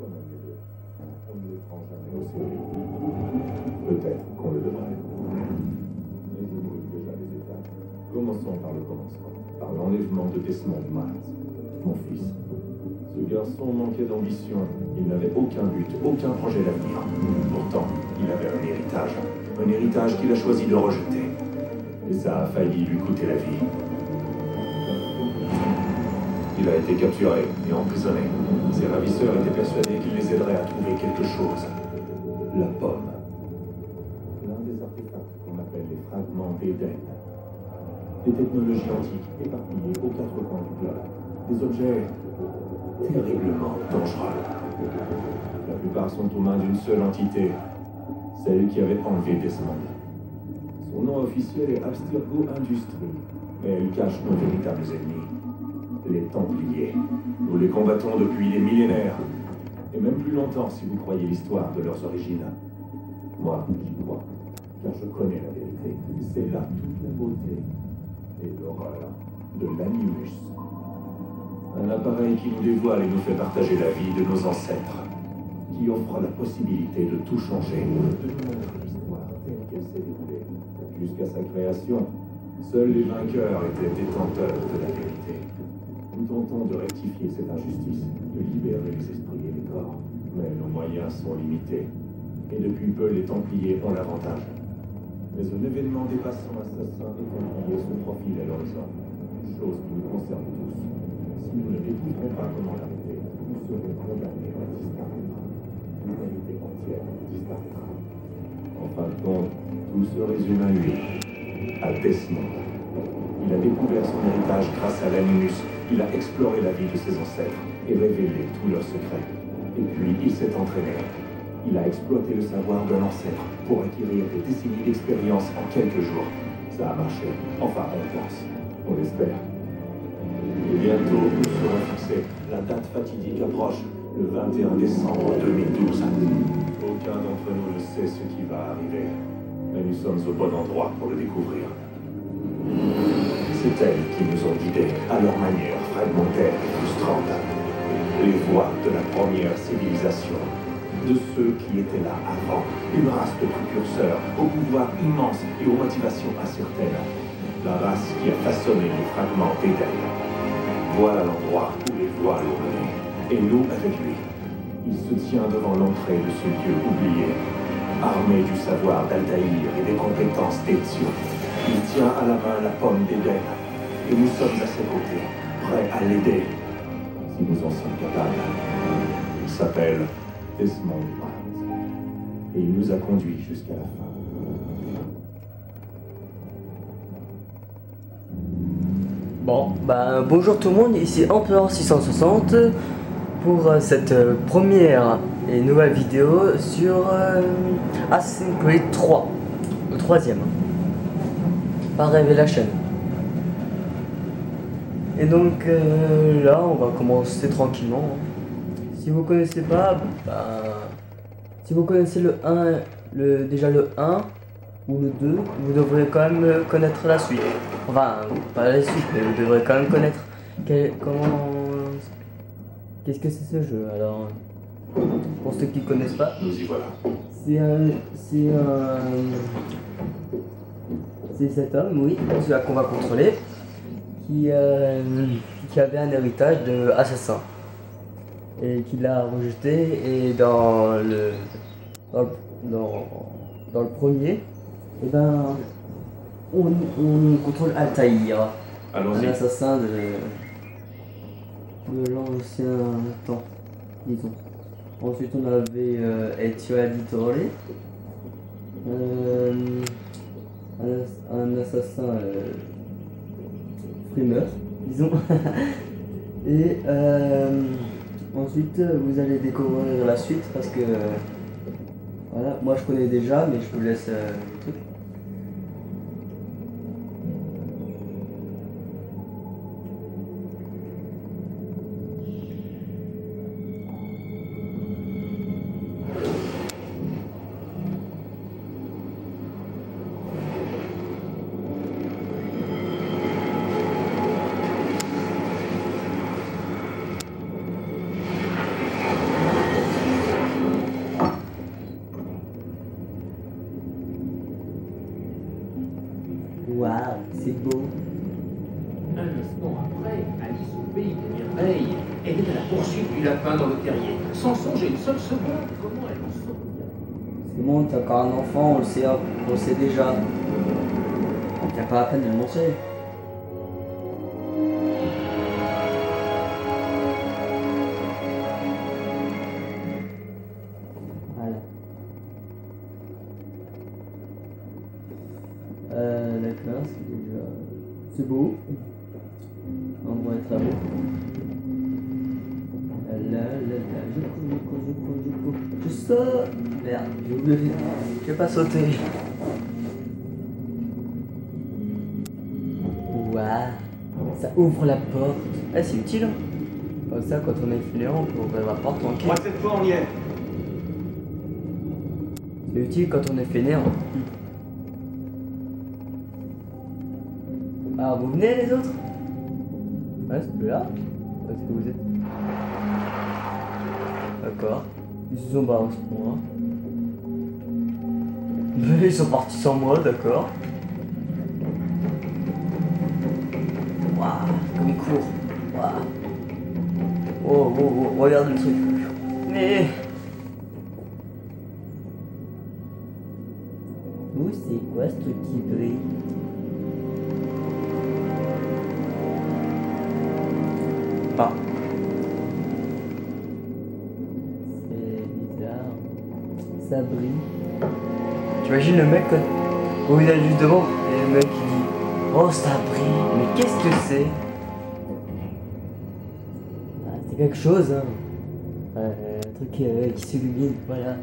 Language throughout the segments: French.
commun des deux. On ne le prend jamais au sérieux. Peut-être qu'on le devrait. Mais je brûle déjà les étapes. Commençons par le commencement. Par l'enlèvement de Desmond Miles, mon fils. Ce garçon manquait d'ambition. Il n'avait aucun but, aucun projet d'avenir. Pourtant, il avait un héritage. Un héritage qu'il a choisi de rejeter. Et ça a failli lui coûter la vie. Il a été capturé et emprisonné. Ses ravisseurs étaient persuadés qu'il les aiderait à trouver quelque chose. La pomme. L'un des artefacts qu'on appelle les fragments d'Éden. Des technologies antiques éparpillées aux quatre coins du globe. Des objets terriblement dangereux. La plupart sont aux mains d'une seule entité, celle qui avait enlevé Desmond. Son nom officiel est Abstergo Industries, mais elle cache nos véritables ennemis, les Templiers. Nous les combattons depuis des millénaires, et même plus longtemps si vous croyez l'histoire de leurs origines. Moi, j'y crois, car je connais la vérité. C'est là toute la beauté et l'horreur de l'Animus. Un appareil qui nous dévoile et nous fait partager la vie de nos ancêtres, qui offre la possibilité de tout changer, de nous montrer l'histoire telle qu'elle s'est déroulée. Jusqu'à sa création, seuls les vainqueurs étaient détenteurs de la vérité. Nous tentons de rectifier cette injustice, de libérer les esprits et les corps, mais nos moyens sont limités, et depuis peu les Templiers ont l'avantage. Mais un événement dépassant assassins et Templiers se profile à l'horizon, chose qui nous concerne tous. Si nous ne découvrons pas comment l'arrêter, nous serons condamnés à disparaître. L'humanité entière disparaîtra. En fin de compte, tout se résume à lui, à Desmond. Il a découvert son héritage grâce à l'Animus. Il a exploré la vie de ses ancêtres et révélé tous leurs secrets. Et puis, il s'est entraîné. Il a exploité le savoir d'un ancêtre pour acquérir des décennies d'expérience en quelques jours. Ça a marché. Enfin, on pense. On l'espère. Et bientôt, nous serons fixés. La date fatidique approche, le 21 décembre 2012. Aucun d'entre nous ne sait ce qui va arriver. Mais nous sommes au bon endroit pour le découvrir. C'est elles qui nous ont guidés, à leur manière fragmentaire et frustrante. Les voix de la première civilisation, de ceux qui étaient là avant, une race de précurseurs, au pouvoir immense et aux motivations incertaines. La race qui a façonné les fragments d'Éden. Voilà l'endroit où les voix l'ont mené, et nous avec lui. Il se tient devant l'entrée de ce lieu oublié, armé du savoir d'Altaïr et des compétences d'Ezio. Il tient à la main la pomme d'Éden, et nous sommes à ses côtés, prêts à l'aider, si nous en sommes capables. Il s'appelle Desmond Miles, et il nous a conduits jusqu'à la fin. Bon, bonjour tout le monde, ici Empereur 660 pour cette première et nouvelle vidéo sur Assassin's Creed 3, le troisième, par Révélation. Et donc là, on va commencer tranquillement. Si vous connaissez pas, si vous connaissez le 1, déjà le 1 ou le 2, vous devrez quand même connaître la suite. Enfin, pas la suite, mais vous devrez quand même connaître qu'est-ce que c'est ce jeu. Alors, pour ceux qui connaissent pas, Nous y voilà. c'est cet homme, oui, celui-là qu'on va contrôler, qui avait un héritage de assassin et qui l'a rejeté. Et dans le premier, et on contrôle Altaïr, un assassin de l'ancien temps, disons. Ensuite on avait Ezio Auditore, un assassin frimeur, disons. Et ensuite vous allez découvrir la suite parce que voilà, moi je connais déjà, mais je vous laisse le truc. Hey, elle est à la poursuite du lapin dans le terrier. Sans songer une seule seconde, comment elle en sort? C'est bon, t'as encore un enfant, on le sait déjà. Il n'y a pas la peine de le montrer. Voilà. D'accord, c'est déjà... C'est beau. On va être à beau. Je cours. Je saute. Merde, j'ai oublié. Je vais pas sauter. Waouh, ça ouvre la porte. Eh, c'est utile. Comme ça, quand on est fainéant, on peut ouvrir la porte tranquille. Moi, cette fois, on y est. C'est utile quand on est fainéant. Alors, vous venez les autres? Ouais, c'est plus là. Où est-ce que vous êtes? D'accord. Ils se sont barrés pour moi. Ils sont partis sans moi, d'accord. Waouh, comme il court. Waouh. Oh, oh, oh, regarde le truc. Mais... Ouh, c'est quoi ce truc qui brille? Ah. C'est bizarre. Ça brille. Tu imagines le mec quand il est juste devant et le mec il dit oh ça brille, mais qu'est-ce que c'est? Ah, c'est quelque chose hein. Un truc qui s'illumine, voilà.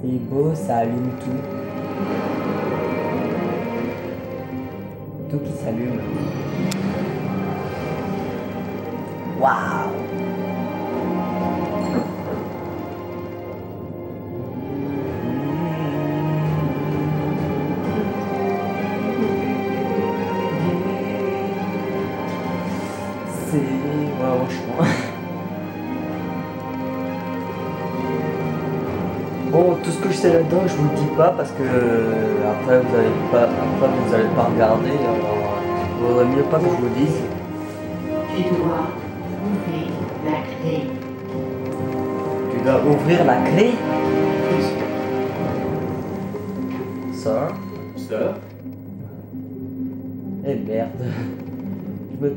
C'est beau, ça allume tout. Tout qui s'allume. Waouh! C'est... Waouh, je crois. Bon, tout ce que je sais là-dedans, je vous le dis pas parce que après vous allez pas regarder, alors il vaudrait mieux pas que je vous le dise. Tu dois ouvrir la clé. Tu dois ouvrir la clé. Sir. Sœur? Eh merde. Je me...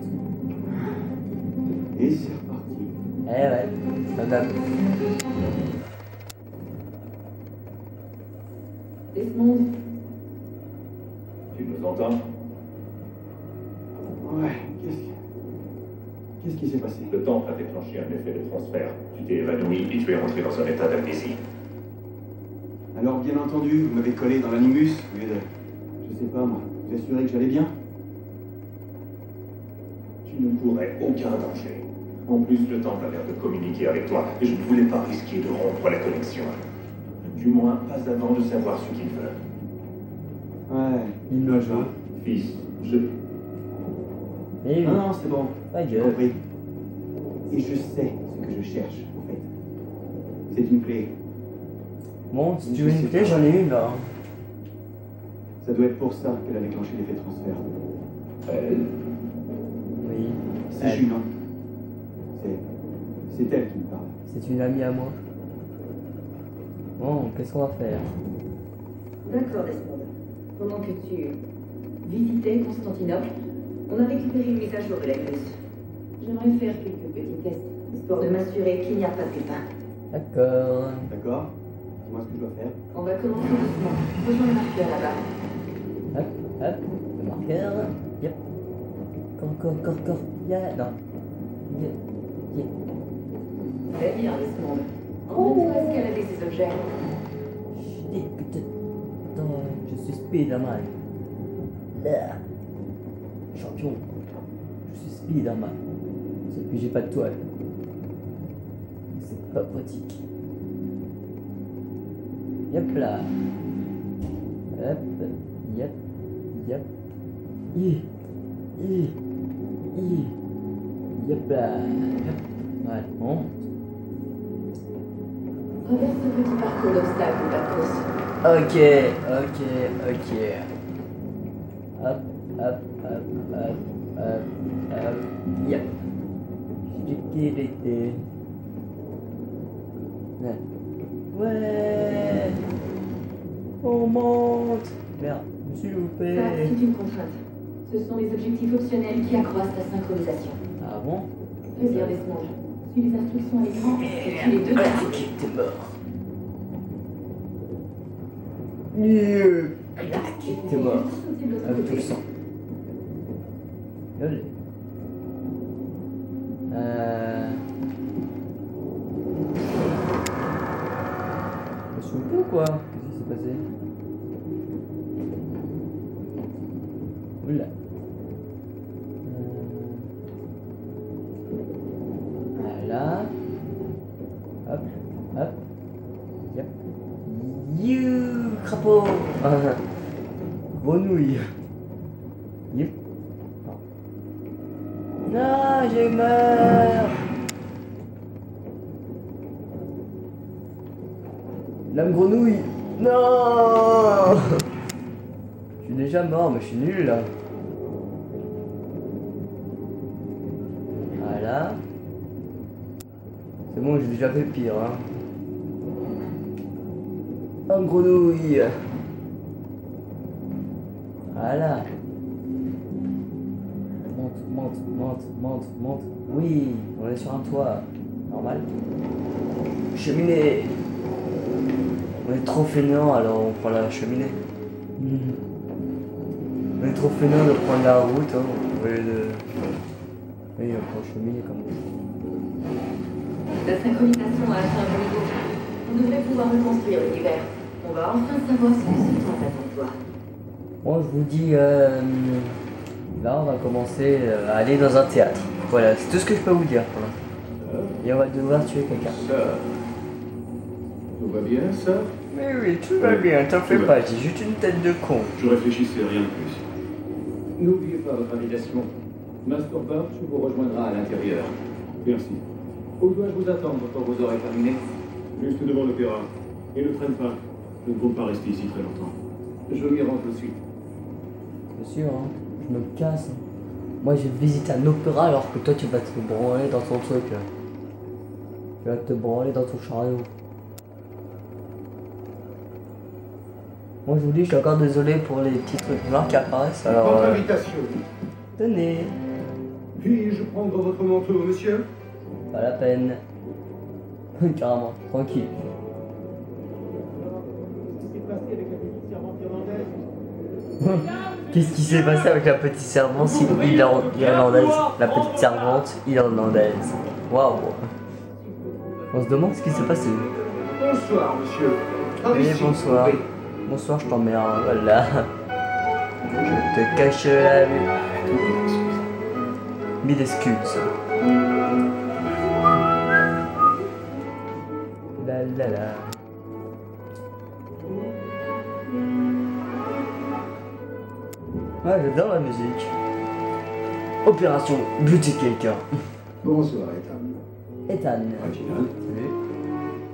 Et c'est reparti. Eh ouais, madame. Desmond, Tu nous entends? Ouais, qu'est-ce qui s'est passé? Le temple a déclenché un effet de transfert. Tu t'es évanoui et tu es rentré dans un état d'amnésie. Alors, bien entendu, vous m'avez collé dans l'animus, au lieu de... Je sais pas, moi, vous assurer que j'allais bien? Tu ne courais aucun danger. En plus, le temple a l'air de communiquer avec toi et je ne voulais pas risquer de rompre la connexion. Du moins, pas avant de savoir ce qu'il veut. Ouais, Il me joue. Fils, je... Eh oui. non, c'est bon, Ta j'ai gueule. compris. Et je sais ce que je cherche, en fait. C'est une clé. Bon, si tu veux une clé, j'en ai une là. Ça doit être pour ça qu'elle a déclenché l'effet transfert. Oui. C'est Elle. Junon. C'est elle qui me parle. C'est une amie à moi. Bon, qu'est-ce qu'on va faire? d'accord Desmond. Pendant que tu visitais Constantinople, on a récupéré une mise à jour de l'Animus. J'aimerais faire quelques petits tests, histoire de m'assurer qu'il n'y a pas de pépins. D'accord. D'accord? Dis-moi ce que je dois faire. On va commencer doucement. Rejoins le marqueur là-bas. Hop, hop, le marqueur. Yep. Encore. Yeah, non. Yeah. Très bien, Desmond. Entraîne-toi à escalader ces objets. Je suis Spider-Man. Yeah. Champion. Je suis Spider-Man. Sauf que j'ai pas de toile. C'est pas pratique. Yep là. Hop. Yep. Yep là. Yep. Ouais, on monte. Traverse ce petit parcours d'obstacles, Patrice. Ok. Hop. Yep. Sécurité. Ouais. On monte. Merde, s'il vous Ça, plaît. c'est une contrainte. Ce sont les objectifs optionnels qui accroissent la synchronisation. Ah bon? Vas-y, Desmond. Suis les instructions à l'écran et tue les deux classiques. T'es mort. Clac, t'es mort. Avec tout le sang. Allez. Je suis peu ou quoi? Qu'est-ce qui s'est passé? Oula. Voilà. Hop, hop. Yep. You, crapaud. Grenouille. Yep. Non, j'ai meurs. L'âme grenouille. Non. Je suis déjà mort, mais je suis nul là. Voilà. C'est bon, j'ai déjà fait pire. Hein. L'âme grenouille. Voilà. Monte. Oui, on est sur un toit. Normal. Cheminée. On est trop fainéant, alors on prend la cheminée. On est trop fainéant de prendre la route, hein, au lieu de... Oui, on prend la cheminée comme La synchronisation a atteint un bon niveau. On devrait pouvoir reconstruire l'univers. On va enfin savoir ce que c'est en attendant de toi. Bon, je vous dis, là on va commencer à aller dans un théâtre. Voilà, c'est tout ce que je peux vous dire pour l'instant. Et on va devoir tuer quelqu'un. Ça. Tout va bien, ça? Mais oui, tout va bien, t'en fais pas, j'ai juste une tête de con. Je réfléchissais, rien de plus. N'oubliez pas votre invitation. Master Burch vous rejoindra à l'intérieur. Merci. Où dois-je vous attendre quand vous aurez terminé? Juste devant l'opéra. Et ne traîne pas. Nous ne pouvons pas rester ici très longtemps. Je m'y rends tout de suite. C'est sûr, hein, je me casse. Moi j'ai visité un opéra alors que toi tu vas te branler dans ton truc là. Tu vas te branler dans ton chariot. Moi je vous dis, je suis encore désolé pour les petits trucs noirs qui apparaissent. Alors. Votre invitation. Tenez, Puis-je prendre votre manteau, monsieur? pas la peine. Carrément, tranquille. Qu'est-ce qui s'est passé avec la petite servante irlandaise? La petite servante irlandaise. Waouh. On se demande ce qui s'est passé. Bonsoir, monsieur. Oui, bonsoir. Bonsoir, je t'emmerde. Voilà. Je te cache la vue. Mille excuses. La la la. Ouais, j'adore la musique. Opération buter quelqu'un. Bonsoir, Ethan. Ethan. Reginald, Salut.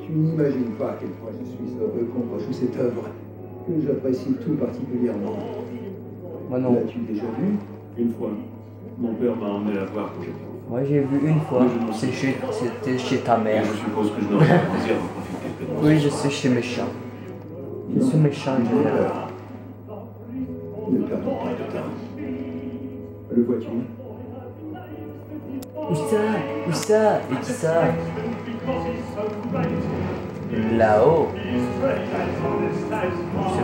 tu n'imagines pas à quel point je suis heureux qu'on rejoue cette œuvre que j'apprécie tout particulièrement. Moi non. L'as-tu déjà vu? Une fois. Mon père m'a emmené la voir quand j'étais enfant. Moi j'ai vu une fois. C'était chez ta Et mère. je suppose que je n'aurai pas le plaisir d'en profiter pleinement. Oui, je suis chez méchant. Je suis méchant en général. Ne perdons pas de temps. Le vois-tu? Où ça? Où ça? Et qui ça? Là-haut. Il se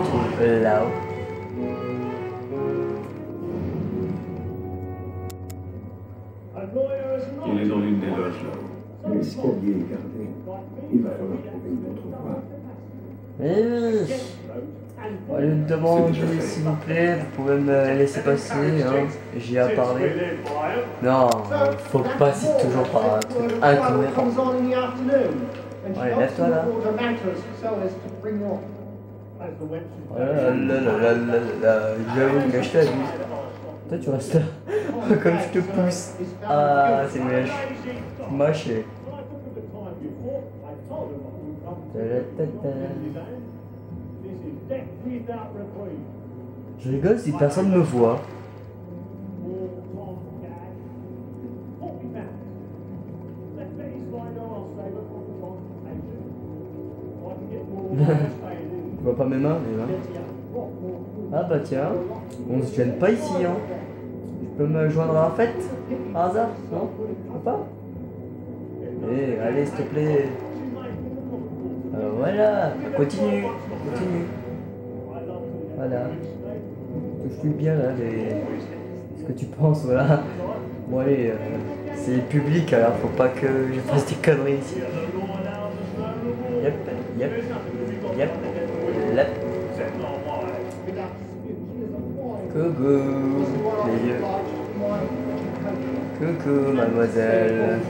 trouve là-haut. Il est dans l'une des loges là-haut. L'escalier est gardé. Il va falloir trouver une autre voie. On lui demande s'il vous plaît, vous pouvez me laisser passer, hein. J'y ai parlé. Non, faut que passer toujours par un truc incohérent. Ouais, lève-toi là. Oh là là là là là là, j'avoue que je t'abuse. Toi tu restes là, comme je te pousse. Ah, c'est moche. C'est moche. Je rigole si personne me voit. Tu vois pas mes mains, Ah bah tiens, on se gêne pas ici, hein. Je peux me joindre à la fête par hasard? Non? Je peux pas? Eh, allez, s'il te plaît. Voilà, continue. Voilà. Touche-lui bien là, ce que tu penses, voilà. Bon allez, c'est public alors faut pas que je fasse des conneries ici. Yep. Coucou, les yeux. Coucou, mademoiselle.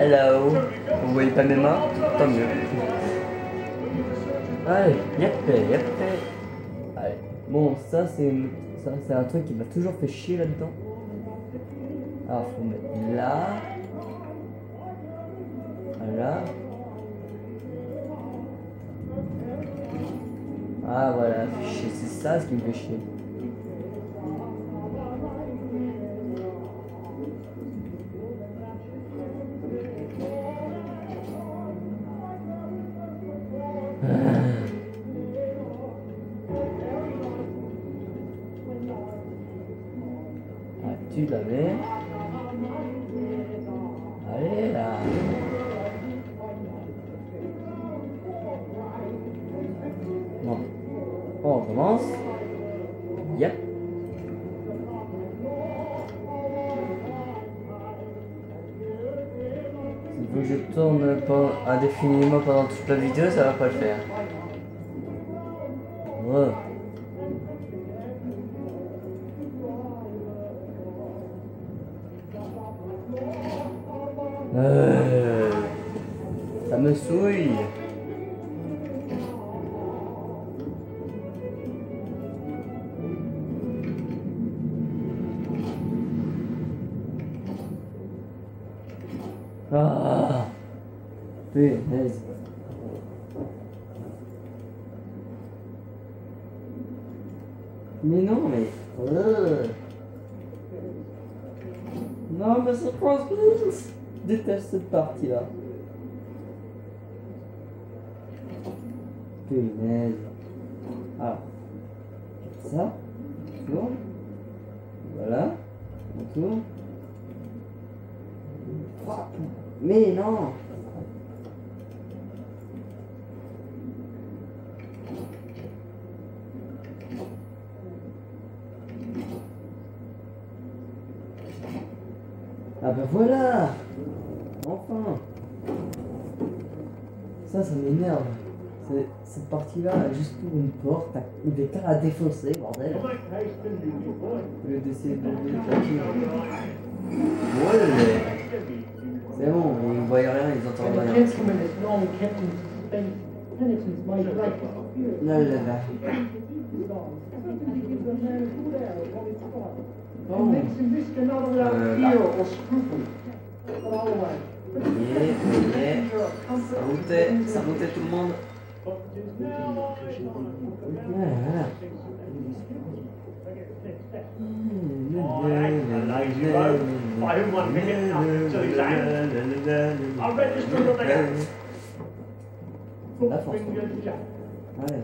Hello. Vous voyez pas mes mains? Tant mieux. Allez, yep. Allez. Bon, ça c'est un truc qui m'a toujours fait chier là-dedans. Alors, faut mettre là. Voilà. Ah voilà, fait chier. C'est ça ce qui me fait chier. Tu la mets. Allez là. Bon. On recommence. Yep. S'il faut que je tourne indéfiniment pendant toute la vidéo, ça va pas le faire. Ouais. Ça me souille. Ah, punaise. Mais non, mais... Non, mais c'est quoi ce je déteste cette partie-là. Punaise. Alors, ça, on tourne. Voilà, on tourne. Mais non. Ah ben voilà. Enfin. Ça m'énerve. Cette partie-là, juste pour une porte, il est à défoncer, bordel. Au lieu d'essayer de tranquille. Ouais. C'est bon, ils ne voient rien, ils entendent rien. Là. Bon. Ça montait tout le monde. Voilà. La force. Allez.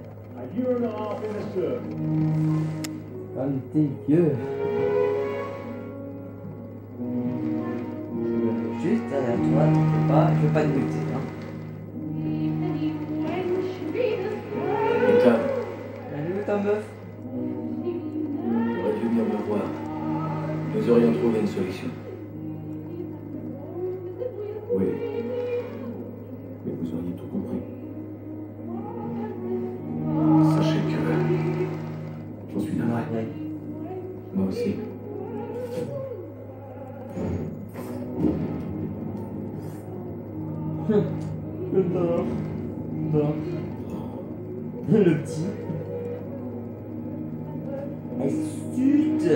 Comme t'es vieux. Juste derrière toi, t'en fais pas, je veux pas te buter, hein. Ethan, Elle est où ta meuf? t'aurais dû venir me voir. Nous aurions trouvé une solution. Oui. Mais vous auriez tout compris. Sachez que... j'en suis navré. Ouais. Moi aussi. Le dors. Le petit. Elle sute.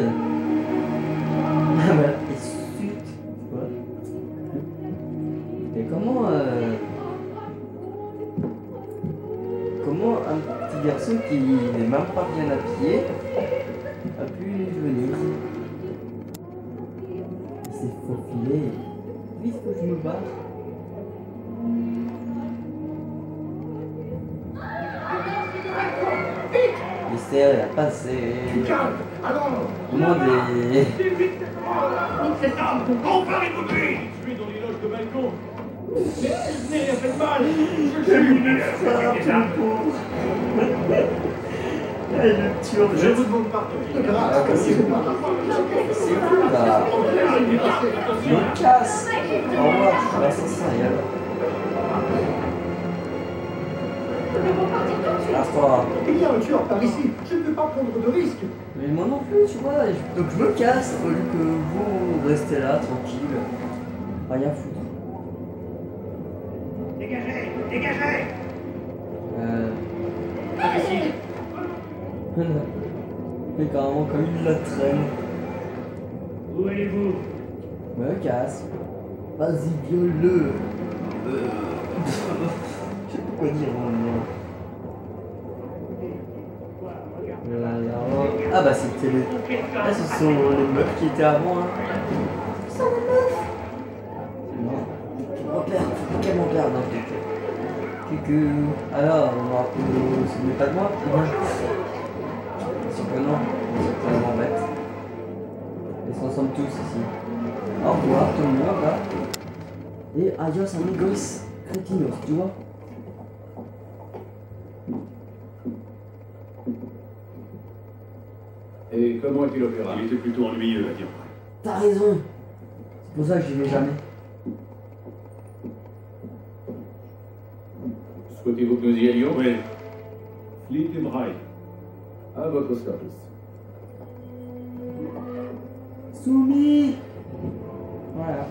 Ah voilà, elle sute. Quoi? Et comment un petit garçon qui n'est même pas bien habillé a pu venir? Il s'est faufilé. Oui, faut que je me barre. Mystère, il a passé. Calme. Alors. Demandez. Enfin écoutez. Je suis dans les loges de balcon. Mais je n'ai rien fait de mal. Je suis une Je vous demande pardon. C'est cool là. Je me casse. Au revoir, je vais l'assassin et alors. Casse-toi. Il y a un tueur par ici. Je ne peux pas prendre de risque. Mais moi non plus, tu vois. Donc je me casse au lieu que vous restez là, tranquille. Rien foutre. Dégagez. Dégagez. Ici. Mais carrément comme il la traîne. Où allez-vous? Me casse. Vas-y, viole-le. Je sais pas quoi dire maintenant. Ah bah c'était les... Ah ce sont les meufs qui étaient avant hein. Ce sont les meufs. Non. Faut qu'elle m'en perde hein, Quelques... Alors, ce n'est pas de moi. Sauf que non, c'est vraiment bête. Ils sont ensemble tous ici. Au revoir tout le monde là. Et adios amigos crétinos, tu vois. Et comment est-il opérable? Il était plutôt ennuyeux à dire vrai. T'as raison. C'est pour ça que j'y vais jamais. Souhaitez-vous que nous y allions? Oui. Fleet et Braille. À votre service. Soumis. Voilà.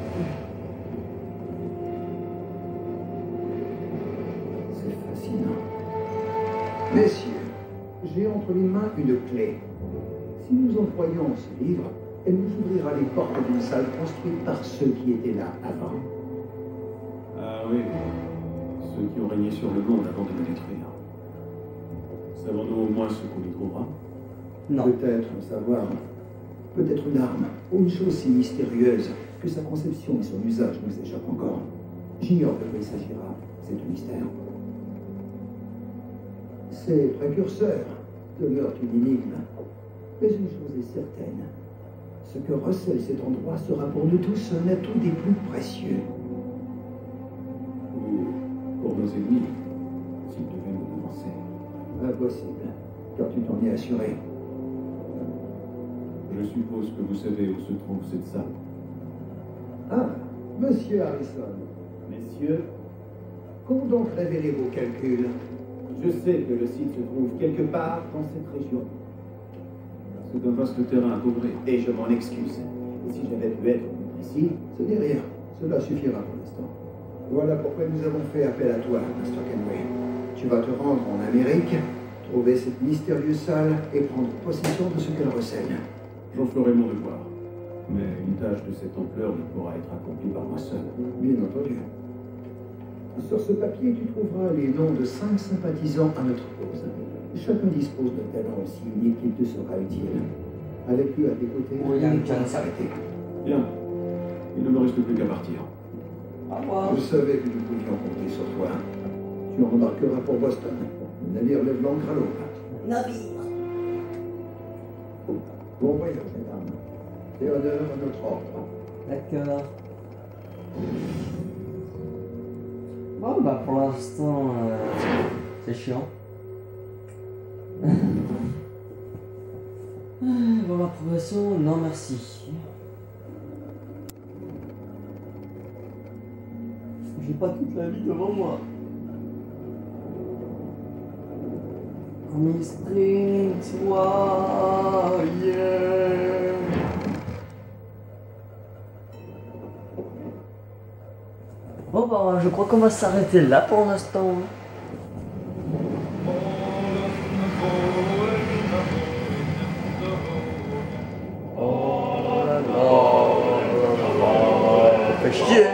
C'est fascinant. Messieurs, j'ai entre les mains une clé. Si nous employons ce livre, elle nous ouvrira les portes d'une salle construite par ceux qui étaient là avant. Ah oui. Ceux qui ont régné sur le monde avant de le détruire. Savons-nous au moins ce qu'on y trouvera? Non. Peut-être un savoir, peut-être une arme, ou une chose si mystérieuse que sa conception et son usage nous échappent encore. J'ignore de quoi il s'agira, c'est un mystère. C'est précurseur demeure une énigme. Mais une chose est certaine, ce que recèle cet endroit sera pour nous tous un atout des plus précieux. Ou pour nos ennemis, s'ils devaient nous devancer. Impossible, car tu t'en es assuré. Je suppose que vous savez où se trouve cette salle. Ah, monsieur Harrison. Messieurs, Qu'ont donc révélé vos calculs? je sais que le site se trouve quelque part dans cette région. C'est un vaste terrain à couvrir. Et je m'en excuse. Et si j'avais pu être plus précis, Ce n'est rien, cela suffira pour l'instant. Voilà pourquoi nous avons fait appel à toi, Mr. Kenway. Tu vas te rendre en Amérique, trouver cette mystérieuse salle et prendre possession de ce qu'elle recèle. J'en ferai mon devoir. Mais une tâche de cette ampleur ne pourra être accomplie par moi seul. Bien entendu. Sur ce papier, tu trouveras les noms de 5 sympathisants à notre cause. Chacun dispose d'un talent aussi unique qu'il te sera utile. Avec eux à tes côtés, Oui, rien ne tiens. pourra s'arrêter. Bien. Il ne me reste plus qu'à partir. Au revoir. Je savais que nous pouvions compter sur toi. Tu embarqueras pour Boston. Le navire lève l'ancre à l'aube. Navire. Bon voyage, mesdames. Et honneur à notre ordre. D'accord. Bon bah pour l'instant c'est chiant. Bon l'approbation, non merci. J'ai pas toute la vie devant moi. Combien sprint, wow, yeah. Bon bah je crois qu'on va s'arrêter là pour l'instant. Oh là là, fait chier.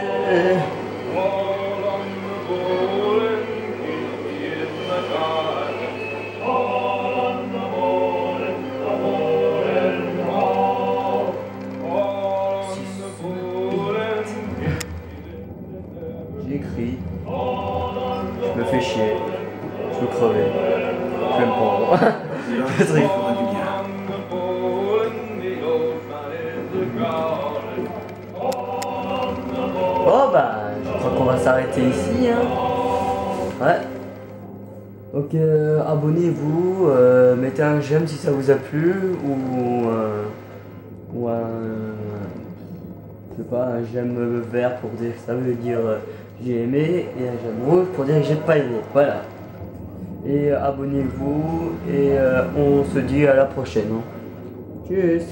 s'arrêter ici. Hein. Ouais. Donc abonnez-vous, mettez un j'aime si ça vous a plu ou un je sais pas, un j'aime vert pour dire ça veut dire j'ai aimé et un j'aime rouge pour dire que j'ai pas aimé. Voilà. Et abonnez-vous et on se dit à la prochaine. Hein. Tchuss.